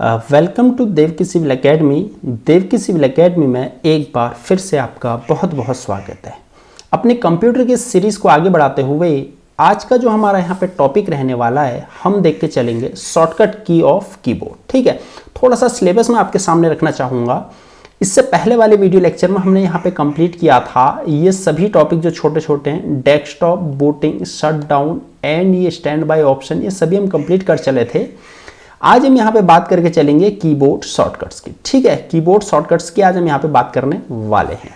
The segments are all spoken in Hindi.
Welcome to Devki civil academy. Devki civil academy में एक बार फिर से आपका बहुत बहुत स्वागत है। अपने कंप्यूटर की सीरीज़ को आगे बढ़ाते हुए आज का जो हमारा यहाँ पे टॉपिक रहने वाला है, हम देख के चलेंगे शॉर्टकट की ऑफ कीबोर्ड। ठीक है, थोड़ा सा सिलेबस मैं आपके सामने रखना चाहूँगा। इससे पहले वाले वीडियो लेक्चर में हमने यहाँ पे कंप्लीट किया था ये सभी टॉपिक जो छोटे छोटे हैं, desktop, booting, shut down and ये स्टैंड बाय ऑप्शन, ये सभी हम कंप्लीट कर चले थे। आज हम यहाँ पे बात करके चलेंगे कीबोर्ड शॉर्टकट्स की। ठीक है, कीबोर्ड शॉर्टकट्स की आज हम यहाँ पे बात करने वाले हैं।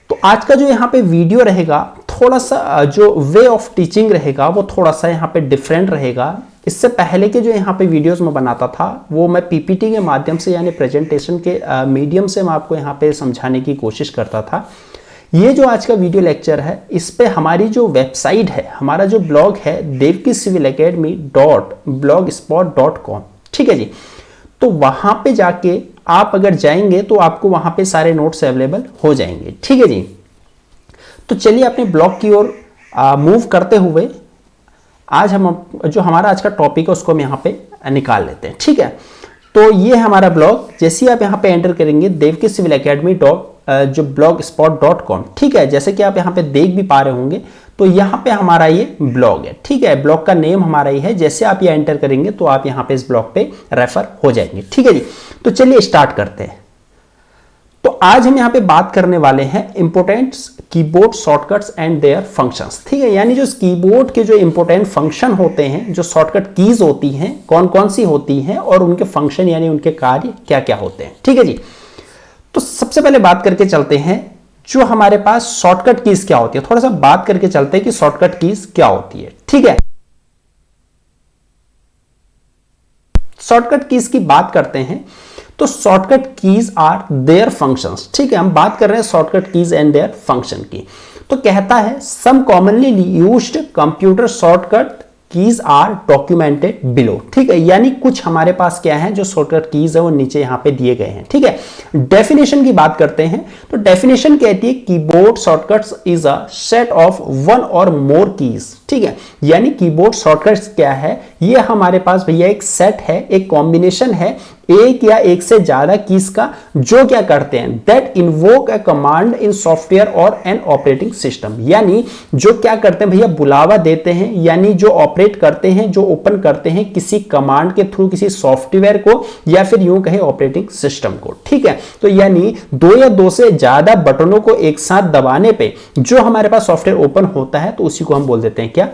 तो आज का जो यहाँ पे वीडियो रहेगा, थोड़ा सा जो वे ऑफ टीचिंग रहेगा वो थोड़ा सा यहाँ पे डिफरेंट रहेगा। इससे पहले के जो यहाँ पे वीडियोस में बनाता था वो मैं पीपीटी के माध्यम से यानी प्रेजेंटेशन के मीडियम से मैं आपको यहाँ पे समझाने की कोशिश करता था। ये जो आज का वीडियो लेक्चर है, इस पे हमारी जो वेबसाइट है, हमारा जो ब्लॉग है devkicivilacademy.blogspot.com। ठीक है जी, तो वहां पे जाके आप अगर जाएंगे तो आपको वहां पे सारे नोट्स अवेलेबल हो जाएंगे। ठीक है जी, तो चलिए अपने ब्लॉग की ओर मूव करते हुए आज हम जो हमारा आज का टॉपिक है उसको हम यहाँ पे निकाल लेते हैं। ठीक है, तो ये हमारा ब्लॉग, जैसे ही आप यहाँ पे एंटर करेंगे देवकी सिविल एकेडमी जो blogspot.com। ठीक है, जैसे कि आप यहाँ पे देख भी पा रहे होंगे, तो यहाँ पे हमारा ये ब्लॉग है। ठीक है, ब्लॉग का नेम हमारा ही है। जैसे आप ये एंटर करेंगे तो आप यहाँ पे इस ब्लॉग पे रेफर हो जाएंगे। ठीक है जी, तो चलिए स्टार्ट करते हैं। तो आज हम यहाँ पे बात करने वाले हैं important keyboard shortcuts and there functions. ठीक है, यानी जो कीबोर्ड के जो इंपोर्टेंट फंक्शन होते हैं, जो शॉर्टकट कीज होती हैं, कौन कौन सी होती हैं और उनके फंक्शन यानी उनके कार्य क्या क्या होते हैं। ठीक है जी, तो सबसे पहले बात करके चलते हैं जो हमारे पास शॉर्टकट कीज क्या होती है। थोड़ा सा बात करके चलते हैं कि शॉर्टकट कीज क्या होती है। ठीक है, शॉर्टकट कीज की बात करते हैं तो shortcut keys are their functions. ठीक है, हम बात कर रहे हैं shortcut keys and their function की। तो कहता है some commonly used computer shortcut keys are documented below. ठीक है, यानी कुछ हमारे पास क्या है जो शॉर्टकट कीज है वो नीचे यहां पे दिए गए हैं। ठीक है, डेफिनेशन की बात करते हैं तो डेफिनेशन कहती है keyboard shortcuts is a set of one और मोर कीज। ठीक है, यानी कीबोर्ड शॉर्टकट्स क्या है, ये हमारे पास भैया एक सेट है, एक कॉम्बिनेशन है एक या एक से ज्यादा कीज का, जो क्या करते हैं that invoke a command in software और एन ऑपरेटिंग सिस्टम। यानी जो क्या करते हैं भैया, बुलावा देते हैं, यानी जो ऑपरेट करते हैं, जो ओपन करते हैं किसी कमांड के थ्रू किसी सॉफ्टवेयर को या फिर यूं कहे ऑपरेटिंग सिस्टम को। ठीक है, तो यानी दो या दो से ज्यादा बटनों को एक साथ दबाने पे जो हमारे पास सॉफ्टवेयर ओपन होता है तो उसी को हम बोल देते हैं क्या,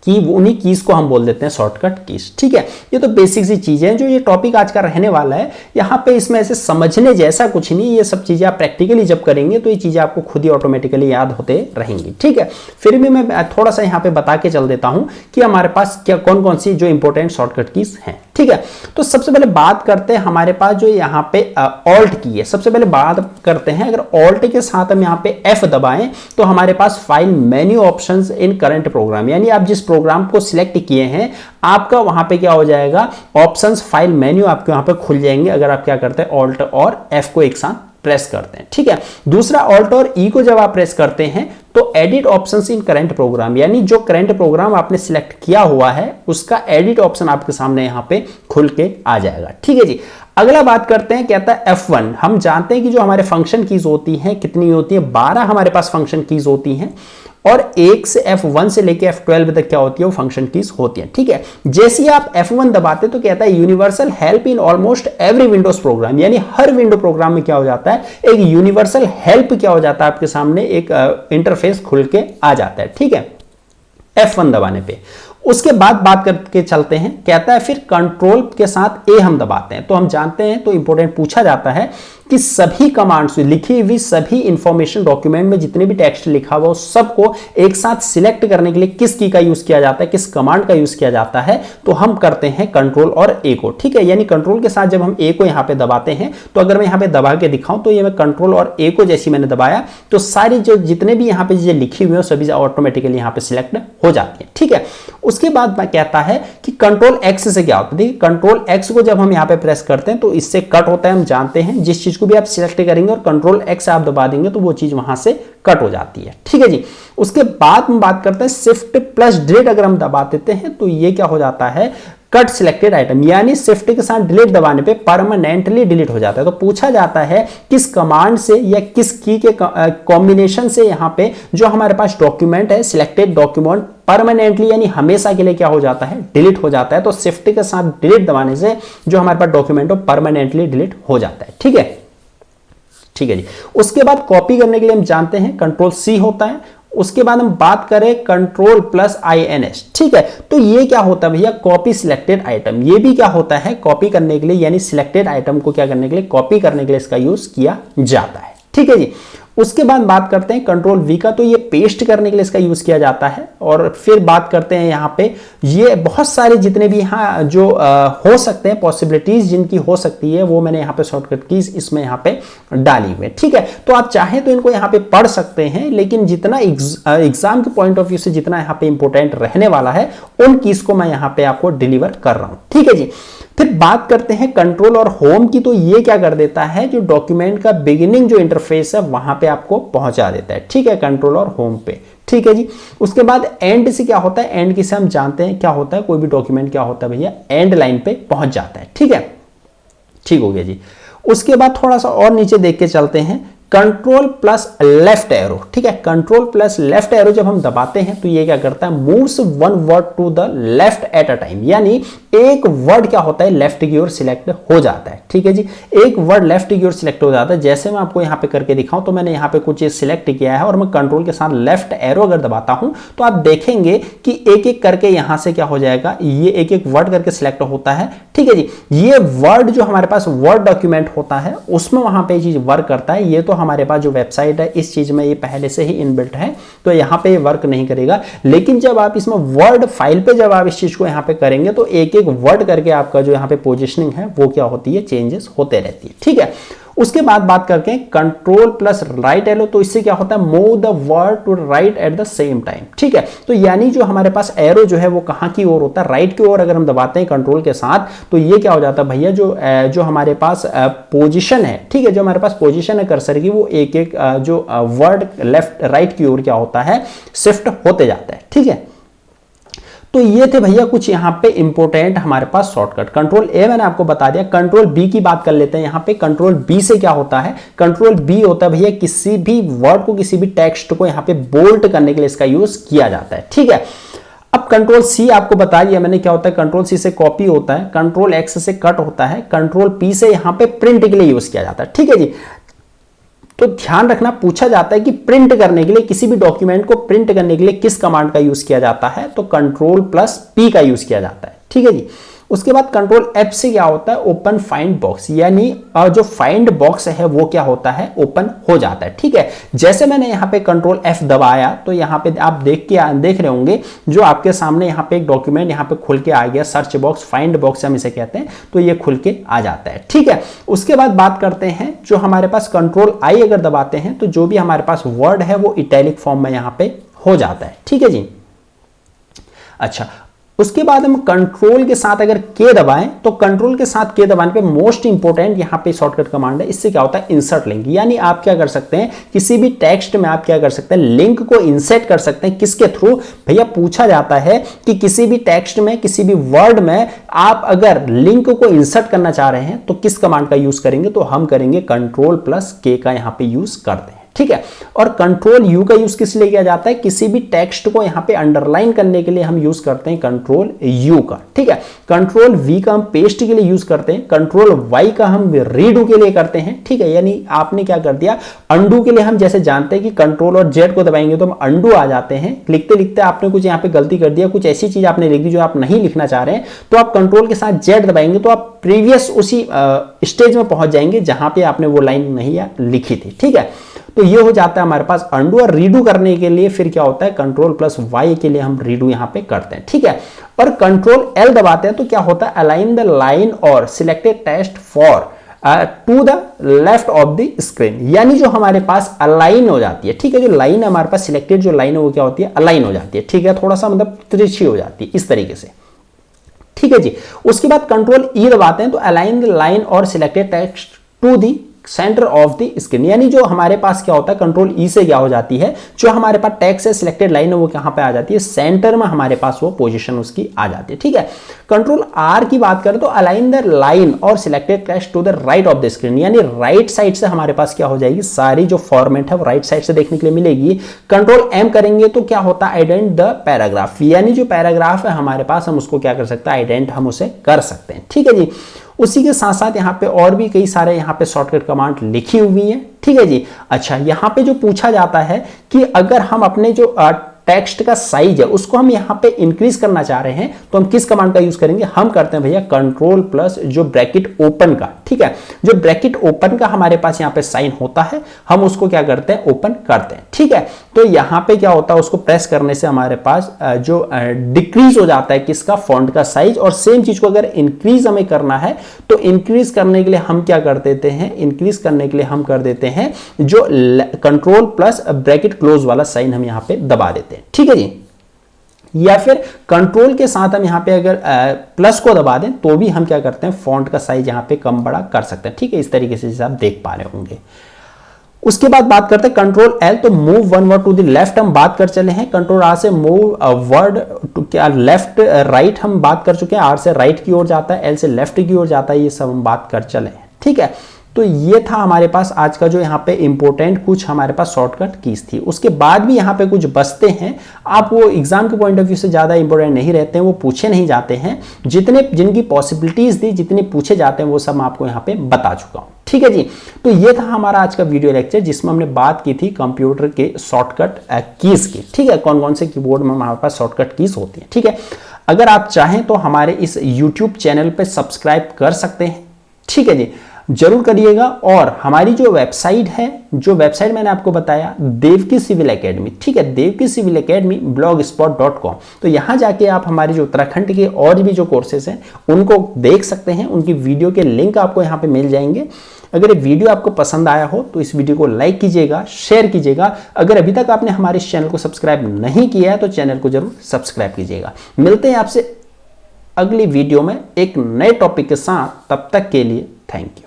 कि उन्हीं कीज को हम बोल देते हैं शॉर्टकट कीज। ठीक है, ये तो बेसिक सी चीजें हैं जो ये टॉपिक आज का रहने वाला है। यहाँ पे इसमें ऐसे समझने जैसा कुछ नहीं, ये सब चीजें आप प्रैक्टिकली जब करेंगे तो ये चीजें आपको खुद ही ऑटोमेटिकली याद होते रहेंगी। ठीक है, फिर भी मैं थोड़ा सा यहाँ पे बता के चल देता हूँ कि हमारे पास क्या कौन कौन सी जो इंपॉर्टेंट शॉर्टकट कीज हैं। ठीक है, तो सबसे पहले बात करते हैं हमारे पास जो यहाँ पे ऑल्ट की है। सबसे पहले बात करते हैं, अगर ऑल्ट के साथ हम यहाँ पे F दबाएं तो हमारे पास file menu options in current program, यानी आप जिस प्रोग्राम को सिलेक्ट किए हैं आपका वहां पे क्या हो जाएगा, ऑप्शंस फाइल मेन्यू आपके वहां पे खुल जाएंगे अगर आप क्या करते हैं ऑल्ट और F को एक साथ प्रेस करते हैं। ठीक है, दूसरा ऑल्ट और ई को जब आप प्रेस करते हैं तो edit options in current program, यानी जो करंट प्रोग्राम आपने सिलेक्ट किया हुआ है उसका एडिट ऑप्शन आपके सामने यहां पे खुल के आ जाएगा। ठीक है जी, अगला बात करते हैं, कहता है F1। हम जानते हैं कि जो हमारे फंक्शन कीज होती हैं कितनी होती है, 12 हमारे पास फंक्शन कीज होती हैं और 1 से F1 से लेके F12 तक क्या होती है वो फंक्शन कीज होती है। ठीक है, जैसे ही आप F1 दबाते तो कहता है universal help in almost every windows program, यानी हर विंडो प्रोग्राम में क्या हो जाता है, एक यूनिवर्सल हेल्प क्या हो जाता है आपके सामने, एक इंटरफेस खुल के आ जाता है। ठीक है, F1 दबाने पे। उसके बाद बात करके चलते हैं, कहता है फिर कंट्रोल के साथ ए हम दबाते हैं तो हम जानते हैं, तो इंपॉर्टेंट पूछा जाता है कि सभी कमांड्स लिखी हुई सभी इंफॉर्मेशन डॉक्यूमेंट में जितने भी टेक्स्ट लिखा हुआ सबको एक साथ सिलेक्ट करने के लिए किस की का यूज किया जाता है, किस कमांड का यूज किया जाता है, तो हम करते हैं कंट्रोल और ए को। ठीक है, यानी कंट्रोल के साथ जब हम ए को यहां पे दबाते हैं तो अगर मैं यहां पे दबा के दिखाऊं तो ये मैं कंट्रोल और ए को जैसे मैंने दबाया तो सारी जो जितने भी यहां पे चीजें लिखी हुई है सभी ऑटोमेटिकली यहां पे सिलेक्ट हो जाती है। ठीक है, उसके बाद कहता है कि कंट्रोल एक्स से क्या होता है, देखिए कंट्रोल एक्स को जब हम यहां पे प्रेस करते हैं तो इससे कट होता है, हम जानते हैं। जिस चीज को भी आप सिलेक्ट करेंगे और कंट्रोल एक्स आप दबा देंगे तो वो चीज वहां से कट हो जाती है। ठीक है जी, उसके बाद हम बात करते हैं शिफ्ट प्लस डिलीट अगर हम दबा देते हैं तो ये क्या हो जाता है, कट सिलेक्टेड आइटम, यानी शिफ्ट के साथ डिलीट दबाने पे परमानेंटली डिलीट हो जाता है। तो पूछा जाता है किस कमांड से या किस की के कॉम्बिनेशन से यहाँ पे जो हमारे पास डॉक्यूमेंट है, सिलेक्टेड डॉक्यूमेंट परमानेंटली यानी हमेशा के लिए क्या हो जाता है, डिलीट हो जाता है। तो शिफ्ट के साथ डिलीट दबाने से जो हमारे पास डॉक्यूमेंट हो परमानेंटली डिलीट हो जाता है। ठीक है, ठीक है जी। उसके बाद कॉपी करने के लिए हम जानते हैं कंट्रोल सी होता है। उसके बाद हम बात करें कंट्रोल प्लस INS। ठीक है, तो ये क्या होता है भैया, कॉपी सिलेक्टेड आइटम। ये भी क्या होता है, कॉपी करने के लिए, यानी सिलेक्टेड आइटम को क्या करने के लिए, कॉपी करने के लिए इसका यूज किया जाता है। ठीक है जी। उसके बाद बात करते हैं कंट्रोल V का, तो ये पेस्ट करने के लिए इसका यूज किया जाता है। और फिर बात करते हैं यहाँ पे, ये बहुत सारे जितने भी यहाँ जो हो सकते हैं पॉसिबिलिटीज जिनकी हो सकती है, वो मैंने यहाँ पे शॉर्टकट कीज इसमें यहाँ पे डाली हुई है। ठीक है, तो आप चाहें तो इनको यहाँ पे पढ़ सकते हैं, लेकिन जितना एग्जाम के पॉइंट ऑफ व्यू से जितना यहाँ पे इंपॉर्टेंट रहने वाला है, उन कीज को मैं यहाँ पे आपको डिलीवर कर रहा हूँ। ठीक है जी। फिर बात करते हैं कंट्रोल और होम की, तो ये क्या कर देता है, जो डॉक्यूमेंट का बिगिनिंग जो इंटरफेस है वहां पे आपको पहुंचा देता है। ठीक है, कंट्रोल और होम पे। ठीक है जी। उसके बाद एंड से क्या होता है, एंड की से हम जानते हैं क्या होता है, कोई भी डॉक्यूमेंट क्या होता है भैया, एंड लाइन पे पहुंच जाता है। ठीक है, ठीक हो गया जी। उसके बाद थोड़ा सा और नीचे देख के चलते हैं, कंट्रोल प्लस लेफ्ट एरो। ठीक है, कंट्रोल प्लस लेफ्ट एरो जब हम दबाते हैं तो ये क्या करता है, moves one word to the left at a time, यानी एक वर्ड क्या होता है, लेफ्ट की ओर सिलेक्ट हो जाता है। ठीक है जी, एक वर्ड लेफ्ट की ओर सिलेक्ट हो जाता है। जैसे मैं आपको यहाँ पे करके दिखाऊं, तो मैंने यहाँ पे कुछ सिलेक्ट किया है और मैं कंट्रोल के साथ लेफ्ट एरो अगर दबाता हूं तो आप देखेंगे कि एक एक करके यहां से क्या हो जाएगा, ये एक एक वर्ड करके सिलेक्ट होता है। ठीक है जी, ये वर्ड जो हमारे पास वर्ड डॉक्यूमेंट होता है उसमें वहां पे चीज वर्क करता है। ये तो हमारे पास जो वेबसाइट है इस चीज में ये पहले से ही इनबिल्ट है, तो यहाँ पे ये वर्क नहीं करेगा। लेकिन जब आप इसमें वर्ड फाइल पे जब आप इस चीज को यहाँ पे करेंगे तो एक एक वर्ड करके आपका जो यहाँ पे पोजीशनिंग है वो क्या होती है, चेंजेस होते रहती है। ठीक है, उसके बाद बात करते हैं कंट्रोल प्लस राइट एरो, तो इससे क्या होता है, move the word to right at the same time. ठीक है, तो यानी जो हमारे पास एरो जो है वो कहां की ओर होता है, राइट की ओर अगर हम दबाते हैं कंट्रोल के साथ, तो ये क्या हो जाता है भैया, जो हमारे पास पोजीशन है, ठीक है, जो हमारे पास पोजीशन है कर्सर की, वो एक एक जो वर्ड लेफ्ट राइट की ओर क्या होता है, शिफ्ट होते जाता है। ठीक है, तो ये थे भैया कुछ यहाँ पे इंपॉर्टेंट हमारे पास शॉर्टकट। कंट्रोल ए मैंने आपको बता दिया। कंट्रोल बी की बात कर लेते हैं। यहाँ पे कंट्रोल बी से क्या होता है, कंट्रोल बी होता है भैया किसी भी वर्ड को, किसी भी टेक्स्ट को यहाँ पे बोल्ड करने के लिए इसका यूज किया जाता है। ठीक है, अब कंट्रोल सी आपको बता दिया मैंने क्या होता है, कंट्रोल सी से कॉपी होता है, कंट्रोल एक्स से कट होता है, कंट्रोल पी से यहाँ पे प्रिंट के लिए यूज किया जाता है। ठीक है जी, तो ध्यान रखना, पूछा जाता है कि प्रिंट करने के लिए, किसी भी डॉक्यूमेंट को प्रिंट करने के लिए किस कमांड का यूज किया जाता है, तो कंट्रोल प्लस पी का यूज किया जाता है। ठीक है जी। उसके बाद कंट्रोल एफ से क्या होता है, ओपन फाइंड बॉक्स, यानी जो फाइंड बॉक्स है वो क्या होता है, ओपन हो जाता है। ठीक है, जैसे मैंने यहाँ पे कंट्रोल एफ दबाया तो यहाँ पे आप देख रहे होंगे जो आपके सामने यहाँ पे एक डॉक्यूमेंट यहाँ पे खुल के आ गया, सर्च बॉक्स, फाइंड बॉक्स हम इसे कहते हैं, तो ये खुल के आ जाता है। ठीक है, उसके बाद बात करते हैं जो हमारे पास कंट्रोल आई अगर दबाते हैं तो जो भी हमारे पास वर्ड है वो इटैलिक फॉर्म में यहाँ पे हो जाता है। ठीक है जी। अच्छा, उसके बाद हम कंट्रोल के साथ अगर के दबाएं तो कंट्रोल के साथ के दबाने पे मोस्ट इंपोर्टेंट यहां पे शॉर्टकट कमांड है। इससे क्या होता है, इंसर्ट लिंक, यानी आप क्या कर सकते हैं, किसी भी टेक्स्ट में आप क्या कर सकते हैं, लिंक को इंसर्ट कर सकते हैं। किसके थ्रू भैया, पूछा जाता है कि किसी भी टेक्स्ट में, किसी भी वर्ड में आप अगर लिंक को इंसर्ट करना चाह रहे हैं तो किस कमांड का यूज करेंगे, तो हम करेंगे कंट्रोल प्लस के का यहां पे यूज करते हैं। ठीक है, और कंट्रोल यू का यूज किस लिए किया जाता है, किसी भी टेक्स्ट को यहां पे अंडरलाइन करने के लिए हम यूज करते हैं कंट्रोल यू का। ठीक है, कंट्रोल वी का हम पेस्ट के लिए यूज करते हैं, कंट्रोल वाई का हम रीडू के लिए करते हैं। ठीक है, यानी आपने क्या कर दिया, अंडू के लिए हम जैसे जानते हैं कि कंट्रोल और जेड को दबाएंगे तो हम अंडू आ जाते हैं। लिखते लिखते आपने कुछ यहाँ पे गलती कर दिया, कुछ ऐसी चीज आपने लिख दी जो आप नहीं लिखना चाह रहे हैं, तो आप कंट्रोल के साथ जेड दबाएंगे तो आप प्रीवियस उसी स्टेज में पहुंच जाएंगे जहां पे आपने वो लाइन नहीं लिखी थी। ठीक है, तो ये हो जाता है हमारे पास अंडू। और रीडू करने के लिए फिर क्या होता है, कंट्रोल प्लस वाई के लिए हम रीडू यहां पे करते हैं। ठीक है, और कंट्रोल एल दबाते हैं तो क्या होता है, अलाइन द लाइन और selected text for to the left of the screen, यानी जो हमारे पास अलाइन हो जाती है। ठीक है, जो लाइन हमारे पास सिलेक्टेड जो लाइन है वो क्या होती है, अलाइन हो जाती है। ठीक है, थोड़ा सा मतलब तिरछी हो जाती है इस तरीके से। ठीक है जी। उसके बाद कंट्रोल ई दबाते हैं तो अलाइन द लाइन और selected text to the center of the screen, यानी जो हमारे पास क्या होता है कंट्रोल ई से क्या हो जाती है, जो हमारे पास टेक्स्ट है सिलेक्टेड लाइन है वो कहां पे आ जाती है, सेंटर में हमारे पास वो पोजीशन उसकी आ जाती है। ठीक है, कंट्रोल आर की बात करें तो अलाइन द लाइन और selected text to the right of the screen, यानी राइट साइड से हमारे पास क्या हो जाएगी, सारी जो फॉर्मेट है वो राइट साइड से देखने के लिए मिलेगी। कंट्रोल एम करेंगे तो क्या होता है, आइडेंट द पैराग्राफ, यानी जो पैराग्राफ है हमारे पास हम उसको क्या कर सकते हैं, आइडेंट हम उसे कर सकते हैं। ठीक है जी, उसी के साथ साथ यहाँ पे और भी कई सारे यहाँ पे शॉर्टकट कमांड लिखी हुई हैं। ठीक है जी, अच्छा यहाँ पे जो पूछा जाता है कि अगर हम अपने जो टेक्स्ट का साइज है उसको हम यहाँ पे इंक्रीज करना चाह रहे हैं तो हम किस कमांड का यूज करेंगे, हम करते हैं भैया कंट्रोल प्लस जो ब्रैकेट ओपन का। ठीक है, जो ब्रैकेट ओपन का हमारे पास यहाँ पे साइन होता है हम उसको क्या करते हैं, ओपन करते हैं। ठीक है, तो यहाँ पे क्या होता है, उसको प्रेस करने से हमारे पास जो डिक्रीज हो जाता है किसका, फॉन्ट का साइज। और सेम चीज को अगर इंक्रीज हमें करना है तो इंक्रीज करने के लिए हम क्या कर देते हैं, इंक्रीज करने के लिए हम कर देते हैं जो कंट्रोल प्लस ब्रैकेट क्लोज वाला साइन हम यहाँ पे दबा देते हैं। ठीक है जी, या फिर कंट्रोल के साथ हम यहां पे अगर प्लस को दबा दें तो भी हम क्या करते हैं, फॉन्ट का साइज यहां पे कम बड़ा कर सकते हैं। ठीक है, इस तरीके से आप देख पा रहे होंगे। उसके बाद बात करते हैं कंट्रोल एल, तो move one word to the left हम बात कर चले हैं। कंट्रोल आर से मूव वर्ड टू क्या लेफ्ट राइट हम बात कर चुके हैं, आर से राइट की ओर जाता है, एल से लेफ्ट की ओर जाता है, ये सब हम बात कर चले हैं। ठीक है, तो ये था हमारे पास आज का जो यहाँ पे इंपॉर्टेंट कुछ हमारे पास शॉर्टकट कीज थी। उसके बाद भी यहाँ पे कुछ बचते हैं, आप वो एग्जाम के पॉइंट ऑफ व्यू से ज़्यादा इंपॉर्टेंट नहीं रहते हैं, वो पूछे नहीं जाते हैं। जितने जिनकी पॉसिबिलिटीज थी, जितने पूछे जाते हैं वो सब मैं आपको यहाँ पे बता चुका हूँ। ठीक है जी, तो ये था हमारा आज का वीडियो लेक्चर जिसमें हमने बात की थी कंप्यूटर के शॉर्टकट कीज की। ठीक है, कौन कौन से कीबोर्ड में हमारे पास शॉर्टकट कीज होती है। ठीक है, अगर आप चाहें तो हमारे इस यूट्यूब चैनल पर सब्सक्राइब कर सकते हैं। ठीक है जी, जरूर करिएगा। और हमारी जो वेबसाइट है, जो वेबसाइट मैंने आपको बताया देवकी सिविल एकेडमी, ठीक है, देवकी सिविल एकेडमी blogspot.com, तो यहां जाके आप हमारे जो उत्तराखंड के और भी जो कोर्सेज हैं उनको देख सकते हैं। उनकी वीडियो के लिंक आपको यहां पे मिल जाएंगे। अगर ये वीडियो आपको पसंद आया हो तो इस वीडियो को लाइक कीजिएगा, शेयर कीजिएगा। अगर अभी तक आपने हमारे इस चैनल को सब्सक्राइब नहीं किया है तो चैनल को जरूर सब्सक्राइब कीजिएगा। मिलते हैं आपसे अगली वीडियो में एक नए टॉपिक के साथ, तब तक के लिए थैंक यू।